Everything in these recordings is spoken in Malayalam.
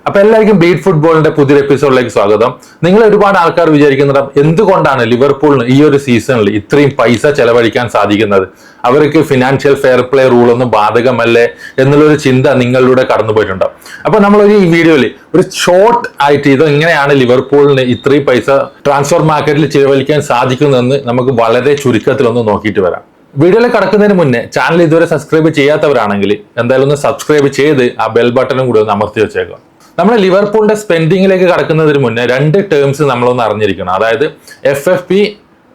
അപ്പൊ എല്ലാവർക്കും ബീറ്റ് ഫുട്ബോളിന്റെ പുതിയൊരു എപ്പിസോഡിലേക്ക് സ്വാഗതം. നിങ്ങൾ ഒരുപാട് ആൾക്കാർ വിചാരിക്കുന്നത് എന്തുകൊണ്ടാണ് ലിവർപൂളിന് ഈ ഒരു സീസണിൽ ഇത്രയും പൈസ ചെലവഴിക്കാൻ സാധിക്കുന്നത്, അവർക്ക് ഫിനാൻഷ്യൽ ഫെയർ പ്ലേ റൂൾ ഒന്നും ബാധകമല്ലേ എന്നുള്ളൊരു ചിന്ത നിങ്ങളിലൂടെ കടന്നുപോയിട്ടുണ്ടാവും. അപ്പൊ നമ്മൾ ഈ വീഡിയോയിൽ ഒരു ഷോർട്ട് ആയിട്ട് ഇത് എങ്ങനെയാണ് ലിവർപൂളിന് ഇത്രയും പൈസ ട്രാൻസ്ഫർ മാർക്കറ്റിൽ ചെലവഴിക്കാൻ സാധിക്കുന്നതെന്ന് നമുക്ക് വളരെ ചുരുക്കത്തിലൊന്ന് നോക്കിയിട്ട് വരാം. വീഡിയോയിൽ കടക്കുന്നതിന് മുന്നേ ചാനൽ ഇതുവരെ സബ്സ്ക്രൈബ് ചെയ്യാത്തവരാണെങ്കിൽ എന്തായാലും ഒന്ന് സബ്സ്ക്രൈബ് ചെയ്ത് ആ ബെൽ ബട്ടണും കൂടി ഒന്ന് അമർത്തി വെച്ചേക്കാം. നമ്മൾ ലിവർപൂളിന്റെ സ്പെൻഡിങ്ങിലേക്ക് കടക്കുന്നതിന് മുന്നേ രണ്ട് ടേംസ് നമ്മളൊന്ന് അറിഞ്ഞിരിക്കണം. അതായത് FFP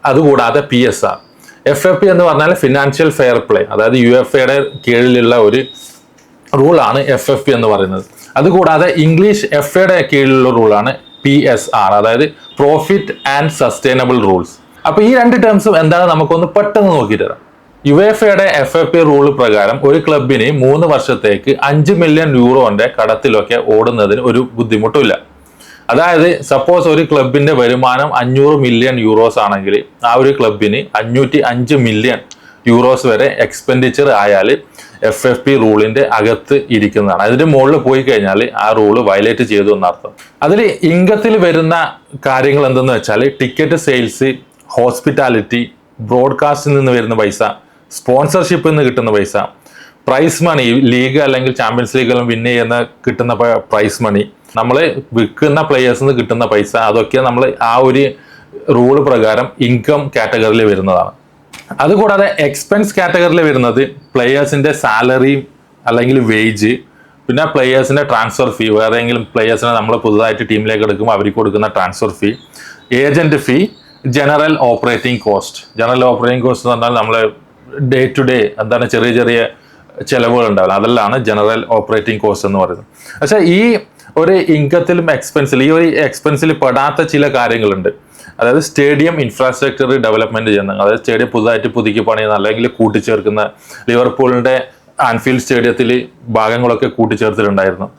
അതുകൂടാതെ PSR. FFP എന്ന് പറഞ്ഞാൽ ഫിനാൻഷ്യൽ ഫെയർ പ്ലേ, അതായത് UEFA കീഴിലുള്ള ഒരു റൂളാണ് FFP എന്ന് പറയുന്നത്. അതുകൂടാതെ ഇംഗ്ലീഷ് FA കീഴിലുള്ള റൂളാണ് PSR, അതായത് പ്രോഫിറ്റ് ആൻഡ് സസ്റ്റൈനബിൾ റൂൾസ്. അപ്പൊ ഈ രണ്ട് ടേംസും എന്താണ് നമുക്കൊന്ന് പെട്ടെന്ന് നോക്കിയിട്ട് തരാം. യുവേഫയുടെ FFP റൂൾ പ്രകാരം ഒരു ക്ലബിന് 3 വർഷത്തേക്ക് 5 മില്യൺ യൂറോന്റെ കടത്തിലൊക്കെ ഓടുന്നതിന് ഒരു ബുദ്ധിമുട്ടില്ല. അതായത് സപ്പോസ് ഒരു ക്ലബിന്റെ വരുമാനം 500 മില്യൺ യൂറോസ് ആണെങ്കിൽ ആ ഒരു ക്ലബിന് 505 മില്യൺ യൂറോസ് വരെ എക്സ്പെൻഡിച്ചർ ആയാൽ FFP റൂളിന്റെ അകത്ത് ഇരിക്കുന്നതാണ്. അതിന്റെ മുകളിൽ പോയി കഴിഞ്ഞാൽ ആ റൂള് വയലേറ്റ് ചെയ്തു എന്നർത്ഥം. അതിൽ ഇൻകത്തിൽ വരുന്ന കാര്യങ്ങൾ എന്തെന്ന് വെച്ചാൽ ടിക്കറ്റ് സെയിൽസ്, ഹോസ്പിറ്റാലിറ്റി, ബ്രോഡ്കാസ്റ്റിൽ നിന്ന് വരുന്ന പൈസ, സ്പോൺസർഷിപ്പിൽ നിന്ന് കിട്ടുന്ന പൈസ, പ്രൈസ് മണി, ലീഗ് അല്ലെങ്കിൽ ചാമ്പ്യൻസ് ലീഗെല്ലാം വിൻ ചെയ്യുന്ന കിട്ടുന്ന പ്രൈസ് മണി, നമ്മൾ വിൽക്കുന്ന പ്ലേയേഴ്സിൽ നിന്ന് കിട്ടുന്ന പൈസ, അതൊക്കെ നമ്മൾ ആ ഒരു റൂൾ പ്രകാരം ഇൻകം കാറ്റഗറിയിൽ വരുന്നതാണ്. അതുകൂടാതെ എക്സ്പെൻസ് കാറ്റഗറിയിൽ വരുന്നത് പ്ലേയേഴ്സിന്റെ സാലറി അല്ലെങ്കിൽ വേജ്, പിന്നെ പ്ലേയേഴ്സിന്റെ ട്രാൻസ്ഫർ ഫീ, വേറെയെങ്കിലും പ്ലേയേഴ്സിനെ നമ്മൾ പുതുതായിട്ട് ടീമിലേക്ക് എടുക്കുമ്പോൾ അവർക്ക് കൊടുക്കുന്ന transfer fee, agent fee, general operating cost. General operating cost എന്ന് പറഞ്ഞാൽ നമ്മൾ ഡേ ടു ഡേ എന്താണ് ചെറിയ ചെറിയ ചെലവുകൾ ഉണ്ടാവില്ല, അതെല്ലാം ജനറൽ ഓപ്പറേറ്റിംഗ് കോസ്റ്റ് എന്ന് പറയുന്നത്. പക്ഷേ ഈ ഒരു ഇൻകത്തിലും എക്സ്പെൻസിൽ ഈ ഒരു എക്സ്പെൻസിൽ പെടാത്ത ചില കാര്യങ്ങളുണ്ട്. അതായത് സ്റ്റേഡിയം ഇൻഫ്രാസ്ട്രക്ചർ ഡെവലപ്മെന്റ് ചെയ്യുന്ന, അതായത് സ്റ്റേഡിയം പുതുതായിട്ട് പുതുക്കി പണിയുന്ന അല്ലെങ്കിൽ കൂട്ടിച്ചേർക്കുന്ന, ലിവർപൂളിന്റെ ആൻഫീൽഡ് സ്റ്റേഡിയത്തിൽ ഭാഗങ്ങളൊക്കെ കൂട്ടിച്ചേർത്തിട്ടുണ്ടായിരുന്നു.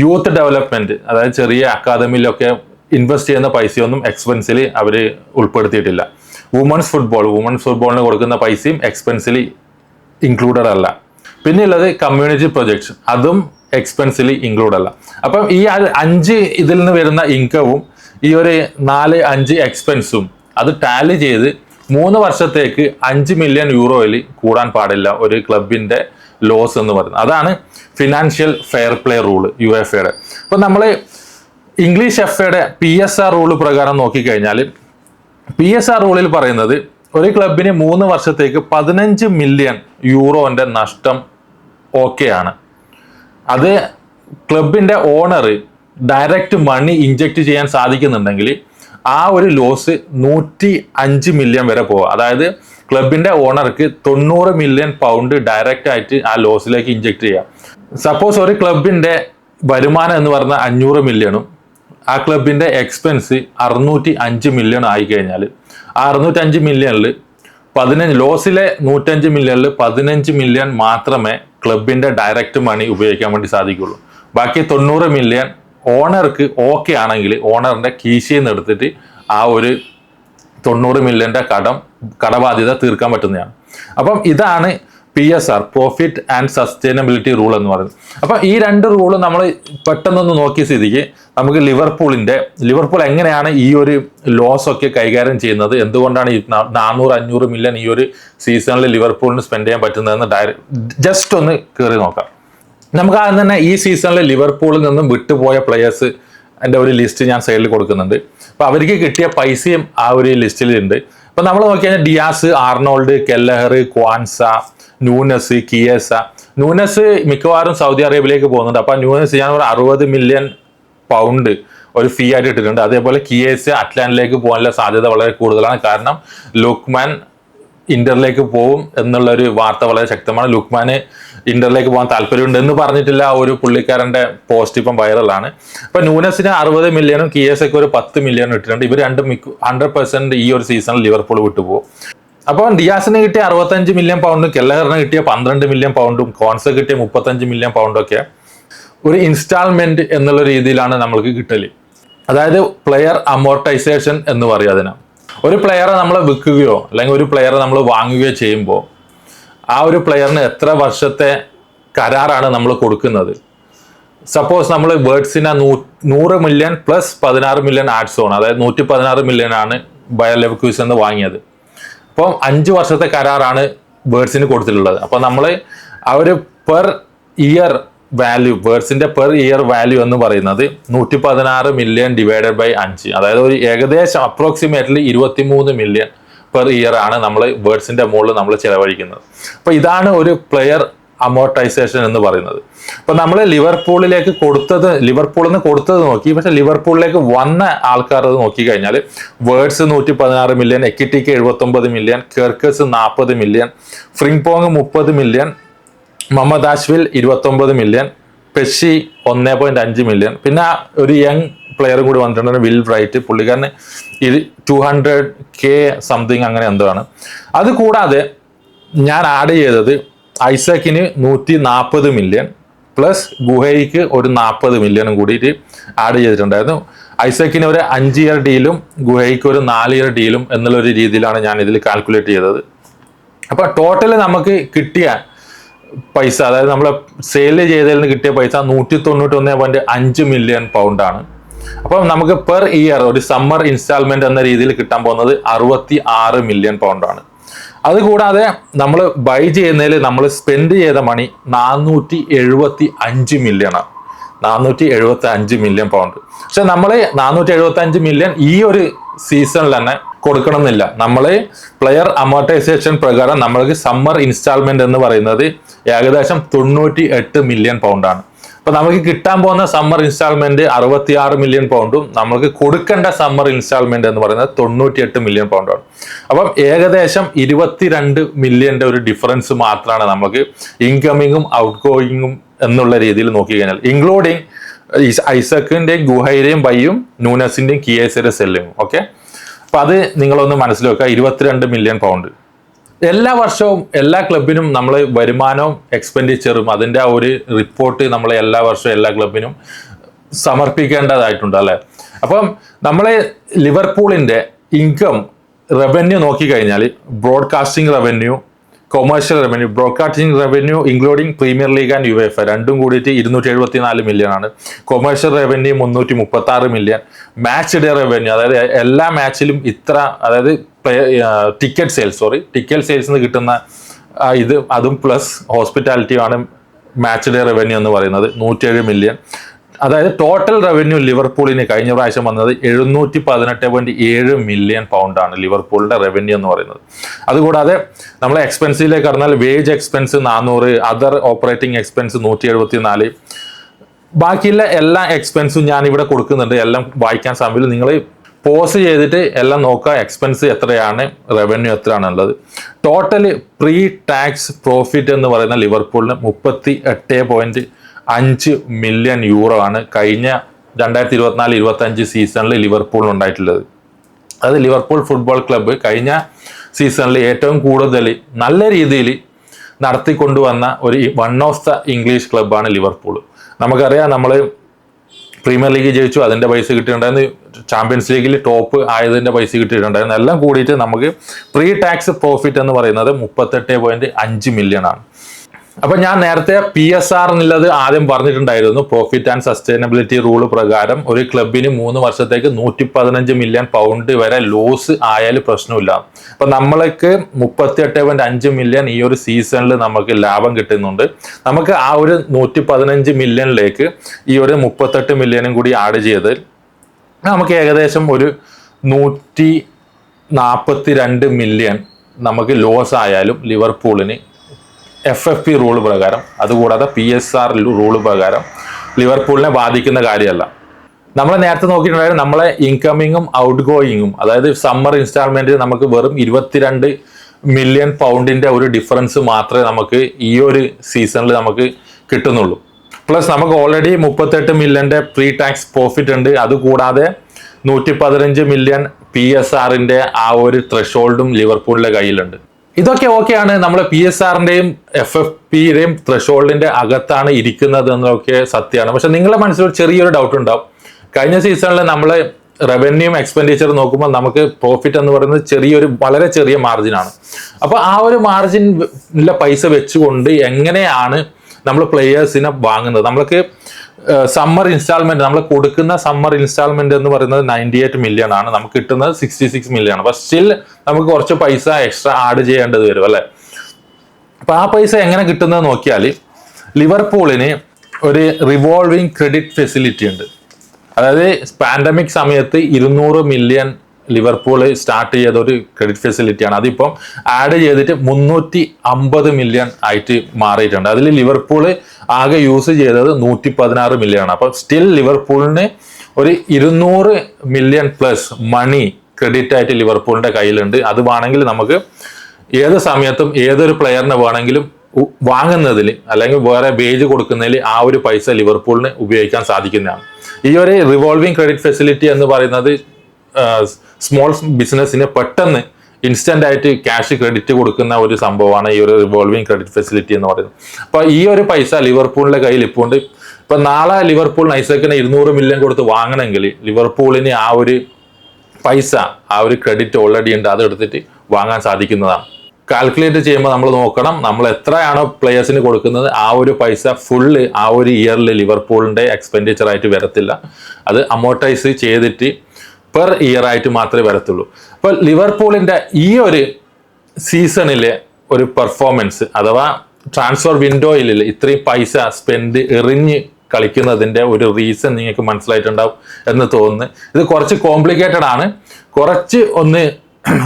യൂത്ത് ഡെവലപ്മെന്റ്, അതായത് ചെറിയ അക്കാദമിയിലൊക്കെ ഇൻവെസ്റ്റ് ചെയ്യുന്ന പൈസയൊന്നും എക്സ്പെൻസിൽ അവർ ഉൾപ്പെടുത്തിയിട്ടില്ല. വുമൻസ് ഫുട്ബോളിന് കൊടുക്കുന്ന പൈസയും എക്സ്പെൻസിൽ ഇൻക്ലൂഡഡ് അല്ല. പിന്നെ ഉള്ളത് കമ്മ്യൂണിറ്റി പ്രൊജക്ട്സ്, അതും എക്സ്പെൻസിൽ ഇൻക്ലൂഡ് അല്ല. അപ്പം ഈ 5 ഇതിൽ നിന്ന് വരുന്ന ഇൻകവും ഈ ഒരു 4-5 എക്സ്പെൻസും അത് ടാലി ചെയ്ത് 3 വർഷത്തേക്ക് 5 മില്യൺ യൂറോയിൽ കൂടാൻ പാടില്ല ഒരു ക്ലബിന്റെ ലോസ് എന്ന് പറയുന്നത്. അതാണ് financial fair play rule UEFA. അപ്പൊ നമ്മൾ ഇംഗ്ലീഷ് FA PSR റൂള് പ്രകാരം നോക്കിക്കഴിഞ്ഞാൽ PSR റൂളിൽ പറയുന്നത് ഒരു ക്ലബിന് 3 വർഷത്തേക്ക് 15 മില്യൺ യൂറോന്റെ നഷ്ടം ഓക്കെയാണ്. അത് ക്ലബിന്റെ ഓണർ ഡയറക്റ്റ് മണി ഇഞ്ചക്ട് ചെയ്യാൻ സാധിക്കുന്നുണ്ടെങ്കിൽ ആ ഒരു ലോസ് 105 മില്യൺ വരെ പോവാം. അതായത് ക്ലബിന്റെ ഓണർക്ക് 90 മില്യൺ പൗണ്ട് ഡയറക്റ്റ് ആയിട്ട് ആ ലോസിലേക്ക് ഇഞ്ചക്ട് ചെയ്യാം. സപ്പോസ് ഒരു ക്ലബിന്റെ വരുമാനം എന്ന് പറഞ്ഞാൽ 500 മില്യണും ആ ക്ലബിന്റെ എക്സ്പെൻസ് 605 മില്യൺ ആയി കഴിഞ്ഞാൽ ആ 605 മില്യണിൽ 15 ലോസിലെ 105 മില്യണിൽ 15 മില്യൺ മാത്രമേ ക്ലബിന്റെ ഡയറക്റ്റ് മണി ഉപയോഗിക്കാൻ വേണ്ടി സാധിക്കുള്ളൂ. ബാക്കി 90 മില്യൺ ഓണർക്ക് ഓക്കെ ആണെങ്കിൽ ഓണറിന്റെ കീശയിൽ നിന്ന് എടുത്തിട്ട് ആ ഒരു 90 മില്യന്റെ കടബാധ്യത തീർക്കാൻ പറ്റുന്നതാണ്. അപ്പം ഇതാണ് PSR, profit and sustainability rule എന്ന് പറയുന്നത്. അപ്പൊ ഈ രണ്ട് റൂള് നമ്മൾ പെട്ടെന്നൊന്ന് നോക്കിയ സ്ഥിതിക്ക് നമുക്ക് ലിവർപൂൾ എങ്ങനെയാണ് ഈ ഒരു ലോസ് ഒക്കെ കൈകാര്യം ചെയ്യുന്നത്, എന്തുകൊണ്ടാണ് ഈ 400-500 മില്യൺ ഈ ഒരു സീസണിൽ ലിവർപൂളിന് സ്പെൻഡ് ചെയ്യാൻ പറ്റുന്നതെന്ന് ജസ്റ്റ് ഒന്ന് കയറി നോക്കാം. നമുക്ക് ആദ്യം തന്നെ ഈ സീസണിൽ ലിവർപൂളിൽ നിന്നും വിട്ടുപോയ പ്ലെയേഴ്സ് എൻ്റെ ഒരു ലിസ്റ്റ് ഞാൻ സൈഡിൽ കൊടുക്കുന്നുണ്ട്. അപ്പൊ അവർക്ക് കിട്ടിയ പൈസയും ആ ഒരു ലിസ്റ്റിലുണ്ട്. അപ്പൊ നമ്മൾ നോക്കി കഴിഞ്ഞാൽ Diaz, Arnold, Kelleher, Quansah, Nunez, Chiesa. Nunez മിക്കവാറും സൗദി അറേബ്യയിലേക്ക് പോകുന്നുണ്ട്. അപ്പൊ നൂനസ് ഞാൻ ഒരു 60 മില്യൺ പൗണ്ട് ഒരു ഫീ ആയിട്ട് ഇട്ടിട്ടുണ്ട്. അതേപോലെ കിയേസ അറ്റ്ലാന്റിലേക്ക് പോകാനുള്ള സാധ്യത വളരെ കൂടുതലാണ്. കാരണം ലുക്മാൻ ഇന്ററിലേക്ക് പോകും എന്നുള്ള ഒരു വാർത്ത വളരെ ശക്തമാണ്. ലുക്മാന് ഇന്ററിലേക്ക് പോകാൻ താല്പര്യമുണ്ട് എന്ന് പറഞ്ഞിട്ടില്ല ഒരു പുള്ളിക്കാരന്റെ പോസ്റ്റ് ഇപ്പം വൈറലാണ്. അപ്പൊ നൂനസിന് 60 മില്യണും കിയേസയ്ക്ക് ഒരു 10 മില്യണും ഇട്ടിട്ടുണ്ട്. ഇവർ രണ്ടും 100% ഈ ഒരു സീസണിൽ ലിവർപൂൾ വിട്ടുപോകും. അപ്പോൾ ഡിയാസിന് കിട്ടിയ 65 മില്യൺ പൗണ്ടും കെല്ലഹറിന് കിട്ടിയ 12 മില്യൺ പൗണ്ടും കോൺസ കിട്ടിയ 35 മില്യൺ പൗണ്ടും ഒക്കെ ഒരു ഇൻസ്റ്റാൾമെന്റ് എന്നുള്ള രീതിയിലാണ് നമ്മൾക്ക് കിട്ടല്. അതായത് പ്ലെയർ അമോർട്ടൈസേഷൻ എന്ന് പറയും അതിന്. ഒരു പ്ലെയറെ നമ്മൾ വിൽക്കുകയോ അല്ലെങ്കിൽ ഒരു പ്ലെയറെ നമ്മൾ വാങ്ങുകയോ ചെയ്യുമ്പോൾ ആ ഒരു പ്ലെയറിന് എത്ര വർഷത്തെ കരാറാണ് നമ്മൾ കൊടുക്കുന്നത്, സപ്പോസ് നമ്മൾ വേർഡ്സിനെ 100 million plus 16 million adds on, അതായത് 116 മില്യൺ ആണ് ബയർ ലെവർക്യൂസൻ എന്ന് വാങ്ങിയത്. അപ്പം 5 വർഷത്തെ കരാറാണ് വേർഡ്സിന് കൊടുത്തിട്ടുള്ളത്. അപ്പൊ നമ്മൾ ആ ഒരു പെർ ഇയർ വാല്യൂ, വേർഡ്സിന്റെ പെർ ഇയർ വാല്യൂ എന്ന് പറയുന്നത് 116 മില്യൺ ഡിവൈഡഡ് ബൈ 5, അതായത് ഒരു ഏകദേശം അപ്രോക്സിമേറ്റ്ലി 23 മില്യൺ പെർ ഇയർ ആണ് നമ്മൾ വേർഡ്സിന്റെ മുകളിൽ നമ്മൾ ചെലവഴിക്കുന്നത്. അപ്പൊ ഇതാണ് ഒരു പ്ലെയർ അമോർട്ടൈസേഷൻ എന്ന് പറയുന്നത്. അപ്പൊ നമ്മൾ ലിവർപൂളിലേക്ക് ലിവർപൂളിൽ നിന്ന് കൊടുത്തത് നോക്കി, പക്ഷെ ലിവർപൂളിലേക്ക് വന്ന ആൾക്കാർ നോക്കി കഴിഞ്ഞാൽ Wirtz 116 million, Ekitike 79 million, Kerkez 40 million, Frimpong 30 million, Mamardashvili 29 million, Pecsi 1.5 million, പിന്നെ ഒരു യങ് പ്ലെയറും കൂടി വന്നിട്ടുണ്ട് വിൽ ബ്രൈറ്റ്, പുള്ളിക്കാരന് 200K സംതിങ് അങ്ങനെ എന്തോ ആണ്. അത് കൂടാതെ ഞാൻ ആഡ് ചെയ്തത് ഐസക്കിന് 140 മില്യൺ പ്ലസ് ഗുഹയ്ക്ക് ഒരു 40 മില്യണും കൂടിയിട്ട് ആഡ് ചെയ്തിട്ടുണ്ടായിരുന്നു. ഐസക്കിന് ഒരു 5 ഇയർ ഡീലും ഗുഹയ്ക്ക് ഒരു 4 ഇയർ ഡീലും എന്നുള്ളൊരു രീതിയിലാണ് ഞാൻ ഇതിൽ കാൽക്കുലേറ്റ് ചെയ്തത്. അപ്പൊ ടോട്ടൽ നമുക്ക് കിട്ടിയ പൈസ, അതായത് നമ്മൾ സെയിൽ ചെയ്തതിൽ നിന്ന് കിട്ടിയ പൈസ 191.5 മില്യൺ പൗണ്ടാണ്. അപ്പം നമുക്ക് പെർ ഇയർ ഒരു സമ്മർ ഇൻസ്റ്റാൾമെന്റ് എന്ന രീതിയിൽ കിട്ടാൻ പോകുന്നത് 66 മില്യൺ പൗണ്ടാണ്. അതുകൂടാതെ നമ്മൾ ബൈ ചെയ്യുന്നതിൽ നമ്മൾ സ്പെൻഡ് ചെയ്ത മണി 475 മില്യൺ ആണ്. 475 മില്യൺ പൗണ്ട്. പക്ഷെ നമ്മൾ 475 മില്യൺ ഈ ഒരു സീസണിൽ തന്നെ കൊടുക്കണം എന്നില്ല. നമ്മൾ പ്ലെയർ അമോർട്ടൈസേഷൻ പ്രകാരം നമ്മൾക്ക് സമ്മർ ഇൻസ്റ്റാൾമെന്റ് എന്ന് പറയുന്നത് ഏകദേശം 98 മില്യൺ പൗണ്ടാണ്. അപ്പൊ നമുക്ക് കിട്ടാൻ പോകുന്ന സമ്മർ ഇൻസ്റ്റാൾമെന്റ് 66 മില്യൺ പൗണ്ടും നമുക്ക് കൊടുക്കേണ്ട സമ്മർ ഇൻസ്റ്റാൾമെന്റ് എന്ന് പറയുന്നത് 98 മില്യൺ പൗണ്ടാണ്. അപ്പം ഏകദേശം 22 മില്യന്റെ ഒരു ഡിഫറൻസ് മാത്രമാണ് നമുക്ക് ഇൻകമിങ്ങും ഔട്ട് ഗോയിങ്ങും എന്നുള്ള രീതിയിൽ നോക്കി കഴിഞ്ഞാൽ, ഇൻക്ലൂഡിങ് ഐസക്കിന്റെയും ഗുഹയുടെയും ബൈയും നൂനസിന്റെയും കിയേസയുടെ സെല്ലിങ്ങും. ഓക്കെ, അപ്പൊ അത് നിങ്ങളൊന്ന് മനസ്സിൽ വെക്കുക. 22 മില്യൺ പൗണ്ട്. എല്ലാ വർഷവും എല്ലാ ക്ലബിനും നമ്മൾ വരുമാനവും എക്സ്പെൻഡിച്ചറും അതിൻ്റെ ആ ഒരു റിപ്പോർട്ട് നമ്മൾ എല്ലാ വർഷവും എല്ലാ ക്ലബിനും സമർപ്പിക്കേണ്ടതായിട്ടുണ്ട് അല്ലേ. അപ്പം നമ്മൾ ലിവർപൂളിന്റെ ഇൻകം റവന്യൂ നോക്കിക്കഴിഞ്ഞാൽ broadcasting revenue, commercial revenue, broadcasting revenue including premier league and UEFA രണ്ടും കൂടിയിട്ട് 274 മില്യൺ ആണ്. Commercial revenue 336 million. Match day revenue, അതായത് എല്ലാ മാച്ചിലും ഇത്ര, അതായത് ടിക്കറ്റ് സെയിൽസ് കിട്ടുന്ന ഇത് അതും പ്ലസ് ഹോസ്പിറ്റാലിറ്റി ആണ് മാച്ച് ഡേ റവന്യൂ എന്ന് പറയുന്നത് 107 മില്യൺ. അതായത് ടോട്ടൽ റവന്യൂ ലിവർപൂളിന് കഴിഞ്ഞ പ്രാവശ്യം വന്നത് 718.7 മില്യൺ പൗണ്ടാണ് ലിവർപൂളിന്റെ റവന്യൂ എന്ന് പറയുന്നത്. അതുകൂടാതെ നമ്മൾ എക്സ്പെൻസിലേക്ക് കടന്നാൽ wage expense 400, other operating expense 174, ബാക്കിയുള്ള എല്ലാ എക്സ്പെൻസും ഞാൻ ഇവിടെ കൊടുക്കുന്നുണ്ട്. എല്ലാം വായിക്കാൻ സമയത്ത് നിങ്ങൾ പോസ് ചെയ്തിട്ട് എല്ലാം നോക്കുക, എക്സ്പെൻസ് എത്രയാണ്, റവന്യൂ എത്രയാണുള്ളത്. ടോട്ടൽ പ്രീ ടാക്സ് പ്രോഫിറ്റ് എന്ന് പറയുന്ന ലിവർപൂളിന് 38.5 മില്യൺ യൂറോ ആണ് കഴിഞ്ഞ 2024-25 സീസണിൽ ലിവർപൂളിന് ഉണ്ടായിട്ടുള്ളത്. അത് ലിവർപൂൾ ഫുട്ബോൾ ക്ലബ്ബ് കഴിഞ്ഞ സീസണിൽ ഏറ്റവും കൂടുതൽ നല്ല രീതിയിൽ നടത്തിക്കൊണ്ടുവന്ന ഒരു വൺ ഓഫ് ദ ഇംഗ്ലീഷ് ക്ലബ്ബാണ് ലിവർപൂൾ. നമുക്കറിയാം, നമ്മൾ പ്രീമിയർ ലീഗ് ജയിച്ചു, അതിൻ്റെ പൈസ കിട്ടിയിട്ടുണ്ടായിരുന്നു. ചാമ്പ്യൻസ് ലീഗിൽ ടോപ്പ് ആയതിൻ്റെ പൈസ കിട്ടിയിട്ടുണ്ടായിരുന്നു. എല്ലാം കൂടിയിട്ട് നമുക്ക് പ്രീ ടാക്സ് പ്രോഫിറ്റ് എന്ന് പറയുന്നത് 38.5 മില്യൺ ആണ്. അപ്പൊ ഞാൻ നേരത്തെ PSR എന്നുള്ളത് ആദ്യം പറഞ്ഞിട്ടുണ്ടായിരുന്നു. പ്രോഫിറ്റ് ആൻഡ് സസ്റ്റൈനബിലിറ്റി റൂള് പ്രകാരം ഒരു ക്ലബിന് 3 വർഷത്തേക്ക് 115 മില്യൺ പൗണ്ട് വരെ ലോസ് ആയാലും പ്രശ്നമില്ല. അപ്പൊ നമ്മൾക്ക് 38.5 മില്യൺ ഈ ഒരു സീസണിൽ നമുക്ക് ലാഭം കിട്ടുന്നുണ്ട്. നമുക്ക് ആ ഒരു 115 മില്യണിലേക്ക് ഈ ഒരു 38 മില്യണും കൂടി ആഡ് ചെയ്ത് നമുക്ക് ഏകദേശം ഒരു 142 മില്യൺ നമുക്ക് ലോസ് ആയാലും ലിവർപൂളിന് FFP റൂള് പ്രകാരം, അതുകൂടാതെ PSR റൂള് പ്രകാരം ലിവർപൂളിനെ ബാധിക്കുന്ന കാര്യമല്ല. നമ്മൾ നേരത്തെ നോക്കിയിട്ടുണ്ടായിരുന്നു നമ്മളെ ഇൻകമിങ്ങും ഔട്ട് ഗോയിങ്ങും, അതായത് സമ്മർ ഇൻസ്റ്റാൾമെന്റ് നമുക്ക് വെറും 22 മില്യൺ പൗണ്ടിന്റെ ഒരു ഡിഫറൻസ് മാത്രമേ നമുക്ക് ഈ ഒരു സീസണിൽ നമുക്ക് കിട്ടുന്നുള്ളൂ. പ്ലസ് നമുക്ക് ഓൾറെഡി 38 മില്യന്റെ പ്രീ ടാക്സ് പ്രോഫിറ്റ് ഉണ്ട്. അതുകൂടാതെ 115 മില്യൺ PSRന്റെ ആ ഒരു ത്രെഷോൾഡും ലിവർപൂളിന്റെ കയ്യിലുണ്ട്. ഇതൊക്കെ ഓക്കെയാണ്. നമ്മൾ PSRന്റെയും FFPയുടെയും ത്രെഷോൾഡിന്റെ അകത്താണ് ഇരിക്കുന്നത് എന്നൊക്കെ സത്യമാണ്. പക്ഷെ നിങ്ങളുടെ മനസ്സിൽ ചെറിയൊരു ഡൗട്ട് ഉണ്ടാവും. കഴിഞ്ഞ സീസണിൽ നമ്മൾ റവന്യൂം എക്സ്പെൻഡിച്ചർ നോക്കുമ്പോൾ നമുക്ക് പ്രോഫിറ്റ് എന്ന് പറയുന്നത് വളരെ ചെറിയ മാർജിനാണ്. അപ്പോൾ ആ ഒരു മാർജിനിലെ പൈസ വെച്ചുകൊണ്ട് എങ്ങനെയാണ് നമ്മൾ പ്ലെയേഴ്സിനെ വാങ്ങുന്നത്? നമ്മൾക്ക് സമ്മർ ഇൻസ്റ്റാൾമെന്റ് നമ്മൾ കൊടുക്കുന്ന സമ്മർ ഇൻസ്റ്റാൾമെന്റ് എന്ന് പറയുന്നത് 98 മില്യൺ ആണ്, നമുക്ക് കിട്ടുന്നത് 66 മില്യൺ ആണ്. അപ്പൊ സ്റ്റിൽ നമുക്ക് കുറച്ച് പൈസ എക്സ്ട്രാ ആഡ് ചെയ്യേണ്ടത് വരും അല്ലെ. അപ്പൊ ആ പൈസ എങ്ങനെ കിട്ടുന്നത് നോക്കിയാൽ ലിവർപൂളിന് ഒരു റിവോൾവിംഗ് ക്രെഡിറ്റ് ഫെസിലിറ്റി ഉണ്ട്. അതായത് പാൻഡമിക് സമയത്ത് 200 മില്യൺ ലിവർപൂൾ സ്റ്റാർട്ട് ചെയ്ത ഒരു ക്രെഡിറ്റ് ഫെസിലിറ്റിയാണ്. അതിപ്പം ആഡ് ചെയ്തിട്ട് 350 മില്യൺ ആയിട്ട് മാറിയിട്ടുണ്ട്. അതിൽ ലിവർപൂൾ ആകെ യൂസ് ചെയ്തത് 116 മില്യൺ ആണ്. അപ്പം സ്റ്റിൽ ലിവർപൂളിന് ഒരു 200 മില്യൺ പ്ലസ് മണി ക്രെഡിറ്റ് ആയിട്ട് ലിവർപൂളിന്റെ കയ്യിലുണ്ട്. അത് വേണമെങ്കിൽ നമുക്ക് ഏത് സമയത്തും ഏതൊരു പ്ലെയറിനെ വേണമെങ്കിലും വാങ്ങുന്നതിൽ അല്ലെങ്കിൽ വേറെ വേജ് കൊടുക്കുന്നതിൽ ആ ഒരു പൈസ ലിവർപൂളിന് ഉപയോഗിക്കാൻ സാധിക്കുന്നതാണ്. ഈ ഒരു റിവോൾവിംഗ് ക്രെഡിറ്റ് ഫെസിലിറ്റി എന്ന് പറയുന്നത് സ്മോൾ ബിസിനസ്സിന് പെട്ടെന്ന് ഇൻസ്റ്റന്റ് ആയിട്ട് ക്യാഷ് ക്രെഡിറ്റ് കൊടുക്കുന്ന ഒരു സംഭവമാണ് ഈ ഒരു റിവോൾവിംഗ് ക്രെഡിറ്റ് ഫെസിലിറ്റി എന്ന് പറയുന്നത്. അപ്പൊ ഈ ഒരു പൈസ ലിവർപൂളിന്റെ കയ്യിൽ ഇപ്പോൾ ഉണ്ട്. ഇപ്പൊ നാളെ ലിവർപൂൾ ഐസക്കിന് 200 മില്യൺ കൊടുത്ത് വാങ്ങണമെങ്കിൽ ലിവർപൂളിന് ആ ഒരു പൈസ, ആ ഒരു ക്രെഡിറ്റ് ഓൾറെഡി ഉണ്ട്, അത് എടുത്തിട്ട് വാങ്ങാൻ സാധിക്കുന്നതാണ്. കാൽക്കുലേറ്റ് ചെയ്യുമ്പോൾ നമ്മൾ നോക്കണം, നമ്മൾ എത്രയാണോ പ്ലേയേഴ്സിന് കൊടുക്കുന്നത് ആ ഒരു പൈസ ഫുള്ള് ആ ഒരു ഇയറിൽ ലിവർപൂളിന്റെ എക്സ്പെൻഡിച്ചർ ആയിട്ട് വരത്തില്ല. അത് അമോർട്ടൈസ് ചെയ്തിട്ട് പെർ ഇയർ ആയിട്ട് മാത്രമേ വരത്തുള്ളൂ. അപ്പോൾ ലിവർപൂളിന്റെ ഈ ഒരു സീസണിലെ ഒരു പെർഫോമൻസ് അഥവാ ട്രാൻസ്ഫർ വിൻഡോയിൽ ഇത്രയും പൈസ എറിഞ്ഞ് കളിക്കുന്നതിന്റെ ഒരു റീസൺ നിങ്ങൾക്ക് മനസ്സിലായിട്ടുണ്ടാവും എന്ന് തോന്നുന്നു. ഇത് കുറച്ച് കോംപ്ലിക്കേറ്റഡ് ആണ്, കുറച്ച് ഒന്ന്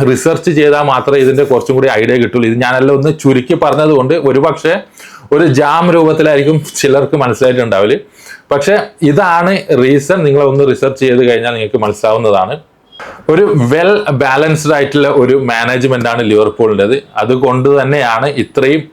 റിസർച്ച് ചെയ്താൽ മാത്രമേ ഇതിന്റെ കുറച്ചും കൂടി ഐഡിയ കിട്ടുള്ളൂ. ഇത് ഞാനെല്ലാം ഒന്ന് ചുരുക്കി പറഞ്ഞത് കൊണ്ട് ഒരുപക്ഷെ ഒരു ജാം രൂപത്തിലായിരിക്കും ചിലർക്ക് മനസ്സിലായിട്ടുണ്ടാവില്ല. പക്ഷെ ഇതാണ് റീസൺ. നിങ്ങൾ ഒന്ന് റിസർച്ച് ചെയ്ത് കഴിഞ്ഞാൽ നിങ്ങൾക്ക് മനസ്സിലാവുന്നതാണ്. ഒരു വെൽ ബാലൻസ്ഡ് ആയിട്ടുള്ള ഒരു മാനേജ്മെന്റ് ആണ് ലിവർപൂളിൻ്റെത്. അതുകൊണ്ട് തന്നെയാണ് ഇത്രയും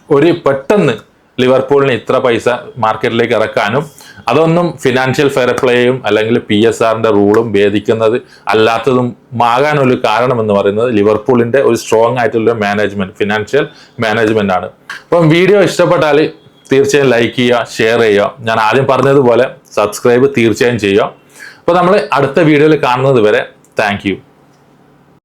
ഒരു പെട്ടെന്ന് ലിവർപൂളിന് ഇത്ര പൈസ മാർക്കറ്റിലേക്ക് ഇറക്കാനും അതൊന്നും ഫിനാൻഷ്യൽ ഫെയർ പ്ലേയും അല്ലെങ്കിൽ PSRന്റെ റൂളും ഭേദിക്കുന്നത് അല്ലാത്തതും ആകാനൊരു കാരണം എന്ന് പറയുന്നത് ലിവർപൂളിന്റെ ഒരു സ്ട്രോങ് ആയിട്ടുള്ള മാനേജ്മെന്റ്, ഫിനാൻഷ്യൽ മാനേജ്മെന്റ് ആണ്. അപ്പം വീഡിയോ ഇഷ്ടപ്പെട്ടാൽ തീർച്ചയായും ലൈക്ക് ചെയ്യുക, ഷെയർ ചെയ്യുക. ഞാൻ ആദ്യം പറഞ്ഞതുപോലെ സബ്സ്ക്രൈബ് തീർച്ചയായും ചെയ്യുക. അപ്പോൾ നമ്മൾ അടുത്ത വീഡിയോയിൽ കാണുന്നത് വരെ താങ്ക് യു.